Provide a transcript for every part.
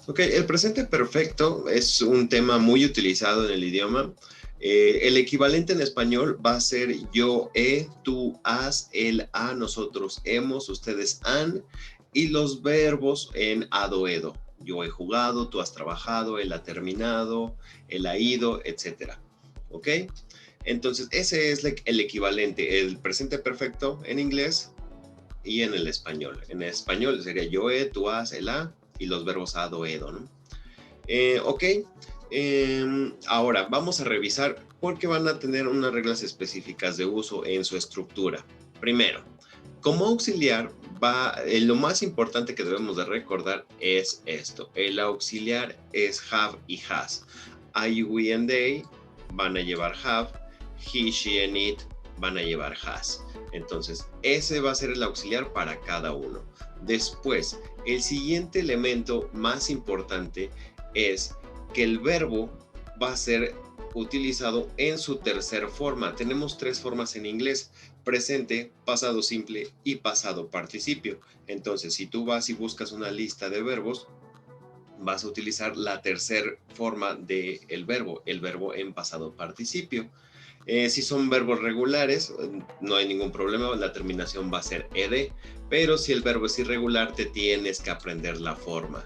Ok, el presente perfecto es un tema muy utilizado en el idioma. El equivalente en español va a ser yo, he, tú, has, él, ha, nosotros hemos, ustedes han, y los verbos en ado, edo. Yo he jugado, tú has trabajado, él ha terminado, él ha ido, etcétera. ¿Ok? Entonces, ese es el equivalente, el presente perfecto en inglés y en el español. En el español sería yo, he, tú, has, él, ha, y los verbos ado, edo, ¿no? Ok, ahora vamos a revisar porque van a tener unas reglas específicas de uso en su estructura. Primero, como auxiliar, lo más importante que debemos de recordar es esto. El auxiliar es have y has. I, we and they van a llevar have. He, she and it van a llevar has. Entonces, ese va a ser el auxiliar para cada uno. Después, el siguiente elemento más importante es que el verbo va a ser utilizado en su tercera forma. Tenemos tres formas en inglés: presente, pasado simple y pasado participio. Entonces, si tú vas y buscas una lista de verbos, vas a utilizar la tercera forma del verbo, el verbo en pasado participio. Si son verbos regulares, no hay ningún problema, la terminación va a ser ed, pero si el verbo es irregular, te tienes que aprender la forma,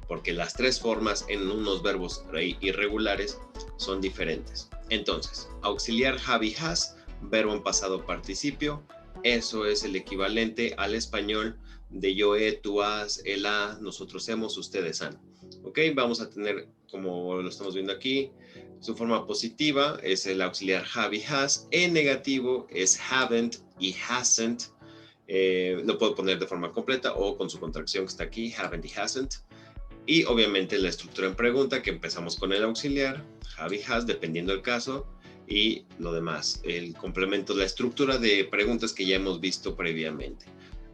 porque las tres formas en unos verbos irregulares son diferentes. Entonces, auxiliar have y has, verbo en pasado participio, eso es el equivalente al español de yo he, tú has, él ha, nosotros hemos, ustedes han. Ok, vamos a tener, como lo estamos viendo aquí, su forma positiva es el auxiliar have y has. En negativo es haven't y hasn't. Lo puedo poner de forma completa o con su contracción que está aquí, haven't y hasn't. Y obviamente la estructura en pregunta, que empezamos con el auxiliar, have y has, dependiendo del caso, y lo demás, el complemento, la estructura de preguntas que ya hemos visto previamente.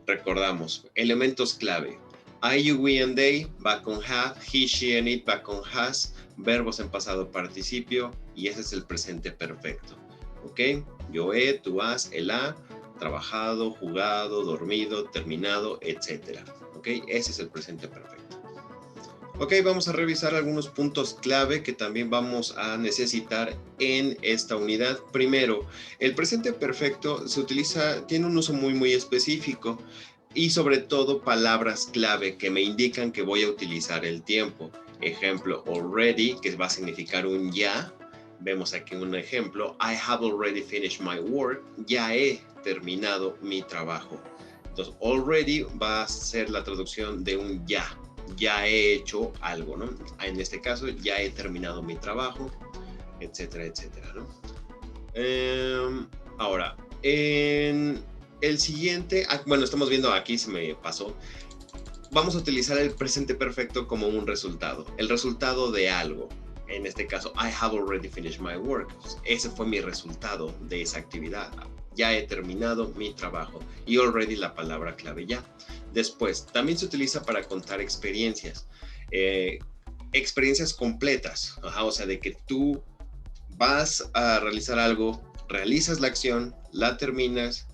Recordamos, elementos clave. I, you, we and they va con have, he, she and it va con has, verbos en pasado participio, y ese es el presente perfecto. ¿Ok? Yo he, tú has, él ha, trabajado, jugado, dormido, terminado, etc. ¿Ok? Ese es el presente perfecto. Ok, vamos a revisar algunos puntos clave que también vamos a necesitar en esta unidad. Primero, el presente perfecto se utiliza, tiene un uso muy específico y sobre todo palabras clave que me indican que voy a utilizar el tiempo. Ejemplo, already, que va a significar un ya. Vemos aquí un ejemplo. I have already finished my work. Ya he terminado mi trabajo. Entonces, already va a ser la traducción de un ya. Ya he hecho algo, ¿no? En este caso, ya he terminado mi trabajo, etcétera, etcétera, ¿no? Ahora, en el siguiente, bueno, estamos viendo aquí, se me pasó. Vamos a utilizar el presente perfecto como un resultado, el resultado de algo. En este caso, I have already finished my work. Ese fue mi resultado de esa actividad. Ya he terminado mi trabajo. Y already la palabra clave ya. Después, también se utiliza para contar experiencias. Experiencias completas. O sea, de que tú vas a realizar algo, realizas la acción, la terminas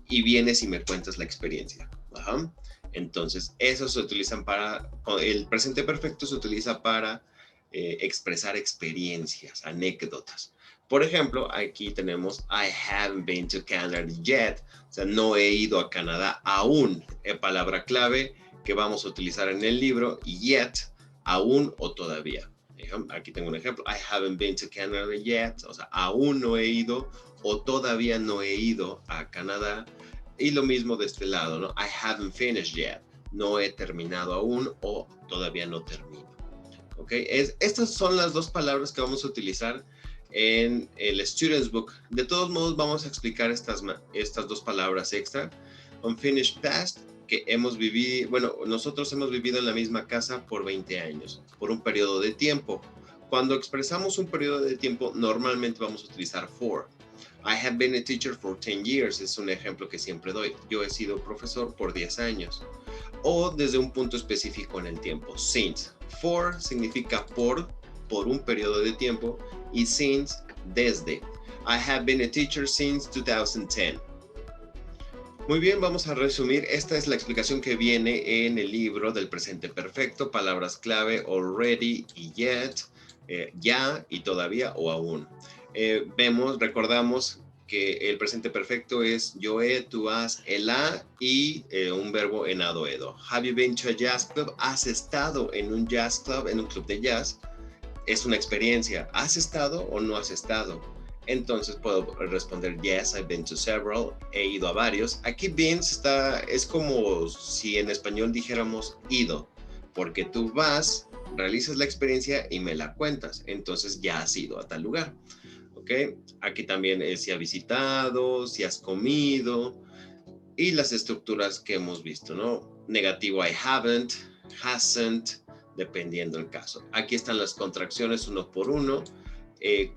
y vienes y me cuentas la experiencia. Ajá. Entonces, eso se utilizan para, el presente perfecto se utiliza para expresar experiencias, anécdotas. Por ejemplo, aquí tenemos I haven't been to Canada yet, o sea, no he ido a Canadá aún, palabra clave que vamos a utilizar en el libro, yet, aún o todavía. Aquí tengo un ejemplo, I haven't been to Canada yet, o sea, aún no he ido o todavía no he ido a Canadá. Y lo mismo de este lado, ¿no? I haven't finished yet, no he terminado aún o todavía no termino. ¿Ok? Estas son las dos palabras que vamos a utilizar en el Student's Book. De todos modos, vamos a explicar estas dos palabras extra. Unfinished past, que hemos vivido, bueno, nosotros hemos vivido en la misma casa por 20 años, por un periodo de tiempo. Cuando expresamos un periodo de tiempo, normalmente vamos a utilizar for. I have been a teacher for 10 years, es un ejemplo que siempre doy. Yo he sido profesor por 10 años. O desde un punto específico en el tiempo, since. For significa por un periodo de tiempo, y since, desde. I have been a teacher since 2010. Muy bien, vamos a resumir. Esta es la explicación que viene en el libro del presente perfecto, palabras clave already y yet, ya y todavía o aún. Recordamos que el presente perfecto es yo he, tú has, el ha y un verbo enado edo. Have you been to a jazz club? ¿Has estado en un jazz club, en un club de jazz? Es una experiencia. ¿Has estado o no has estado? Entonces puedo responder yes, I've been to several, he ido a varios. Aquí been es como si en español dijéramos ido, porque tú vas, realizas la experiencia y me la cuentas. Entonces ya has ido a tal lugar. ¿Ok? Aquí también es si has visitado, si has comido y las estructuras que hemos visto, ¿no? Negativo I haven't, hasn't, dependiendo el caso. Aquí están las contracciones uno por uno.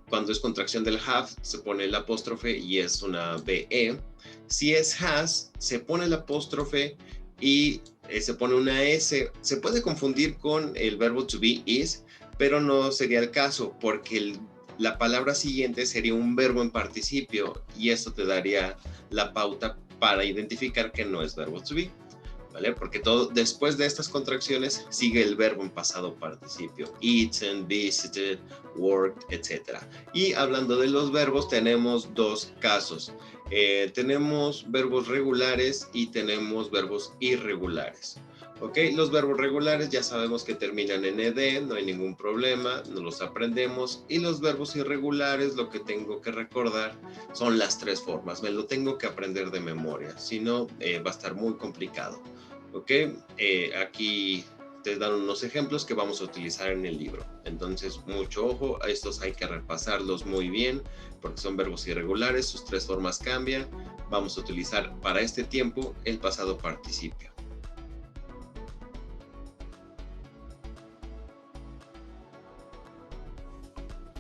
Cuando es contracción del have, se pone el apóstrofe y es una BE. Si es has, se pone el apóstrofe y se pone una S. Se puede confundir con el verbo to be is, pero no sería el caso porque la palabra siguiente sería un verbo en participio y eso te daría la pauta para identificar que no es verbo to be. ¿Vale? Porque todo después de estas contracciones sigue el verbo en pasado participio, eaten, visited, worked, etc. Y hablando de los verbos, tenemos dos casos. Tenemos verbos regulares y tenemos verbos irregulares. ¿Ok? Los verbos regulares ya sabemos que terminan en ed, no hay ningún problema, nos los aprendemos. Y los verbos irregulares, lo que tengo que recordar son las tres formas. Me lo tengo que aprender de memoria, si no va a estar muy complicado. ¿Ok? Aquí te dan unos ejemplos que vamos a utilizar en el libro. Entonces, mucho ojo, a estos hay que repasarlos muy bien porque son verbos irregulares, sus tres formas cambian. Vamos a utilizar para este tiempo el pasado participio.